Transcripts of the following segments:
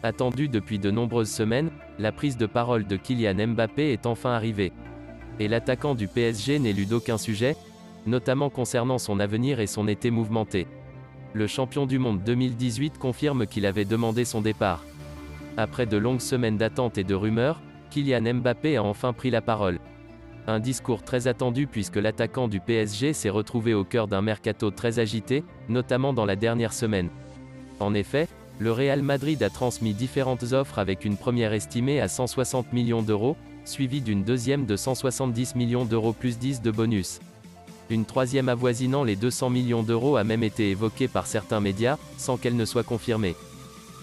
Attendue depuis de nombreuses semaines, la prise de parole de Kylian Mbappé est enfin arrivée. Et l'attaquant du PSG n'élude aucun sujet, notamment concernant son avenir et son été mouvementé. Le champion du monde 2018 confirme qu'il avait demandé son départ. Après de longues semaines d'attente et de rumeurs, Kylian Mbappé a enfin pris la parole. Un discours très attendu puisque l'attaquant du PSG s'est retrouvé au cœur d'un mercato très agité, notamment dans la dernière semaine. En effet, le Real Madrid a transmis différentes offres avec une première estimée à 160 millions d'euros, suivie d'une deuxième de 170 millions d'euros plus 10 de bonus. Une troisième avoisinant les 200 millions d'euros a même été évoquée par certains médias, sans qu'elle ne soit confirmée.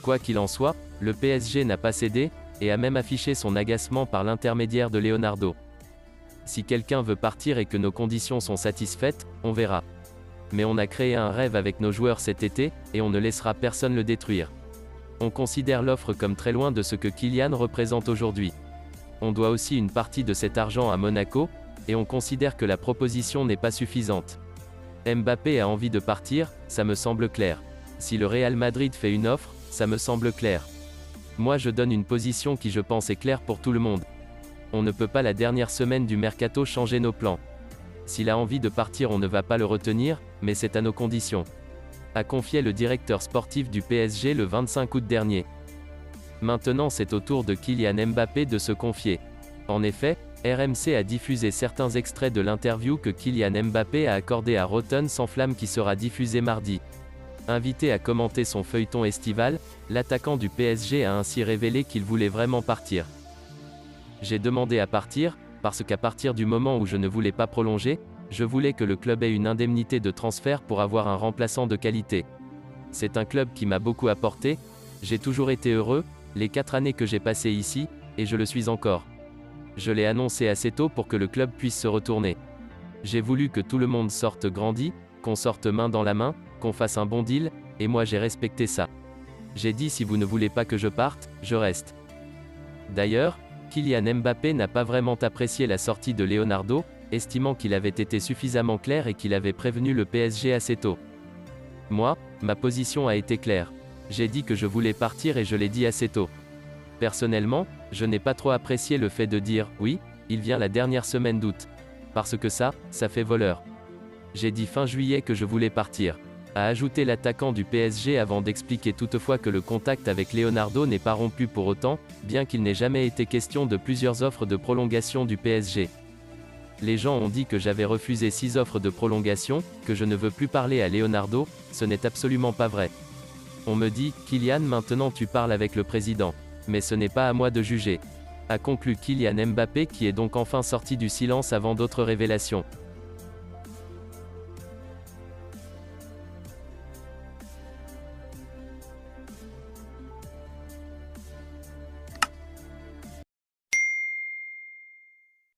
Quoi qu'il en soit, le PSG n'a pas cédé, et a même affiché son agacement par l'intermédiaire de Leonardo. Si quelqu'un veut partir et que nos conditions sont satisfaites, on verra. Mais on a créé un rêve avec nos joueurs cet été, et on ne laissera personne le détruire. On considère l'offre comme très loin de ce que Kylian représente aujourd'hui. On doit aussi une partie de cet argent à Monaco, et on considère que la proposition n'est pas suffisante. Mbappé a envie de partir, ça me semble clair. Si le Real Madrid fait une offre, ça me semble clair. Moi je donne une position qui je pense est claire pour tout le monde. On ne peut pas la dernière semaine du mercato changer nos plans. S'il a envie de partir on ne va pas le retenir, mais c'est à nos conditions. A confié le directeur sportif du PSG le 25 août dernier. Maintenant c'est au tour de Kylian Mbappé de se confier. En effet, RMC a diffusé certains extraits de l'interview que Kylian Mbappé a accordé à Rotten sans flamme qui sera diffusée mardi. Invité à commenter son feuilleton estival, l'attaquant du PSG a ainsi révélé qu'il voulait vraiment partir. J'ai demandé à partir, parce qu'à partir du moment où je ne voulais pas prolonger, je voulais que le club ait une indemnité de transfert pour avoir un remplaçant de qualité. C'est un club qui m'a beaucoup apporté, j'ai toujours été heureux, les 4 années que j'ai passées ici, et je le suis encore. Je l'ai annoncé assez tôt pour que le club puisse se retourner. J'ai voulu que tout le monde sorte grandi, qu'on sorte main dans la main, qu'on fasse un bon deal, et moi j'ai respecté ça. J'ai dit si vous ne voulez pas que je parte, je reste. D'ailleurs, Kylian Mbappé n'a pas vraiment apprécié la sortie de Leonardo, estimant qu'il avait été suffisamment clair et qu'il avait prévenu le PSG assez tôt. Moi, ma position a été claire. J'ai dit que je voulais partir et je l'ai dit assez tôt. Personnellement, je n'ai pas trop apprécié le fait de dire « oui, il vient la dernière semaine d'août ». Parce que ça fait voleur. J'ai dit fin juillet que je voulais partir. A ajouté l'attaquant du PSG avant d'expliquer toutefois que le contact avec Leonardo n'est pas rompu pour autant, bien qu'il n'ait jamais été question de plusieurs offres de prolongation du PSG. Les gens ont dit que j'avais refusé 6 offres de prolongation, que je ne veux plus parler à Leonardo, ce n'est absolument pas vrai. On me dit « Kylian maintenant tu parles avec le président ». Mais ce n'est pas à moi de juger. A conclu Kylian Mbappé qui est donc enfin sorti du silence avant d'autres révélations.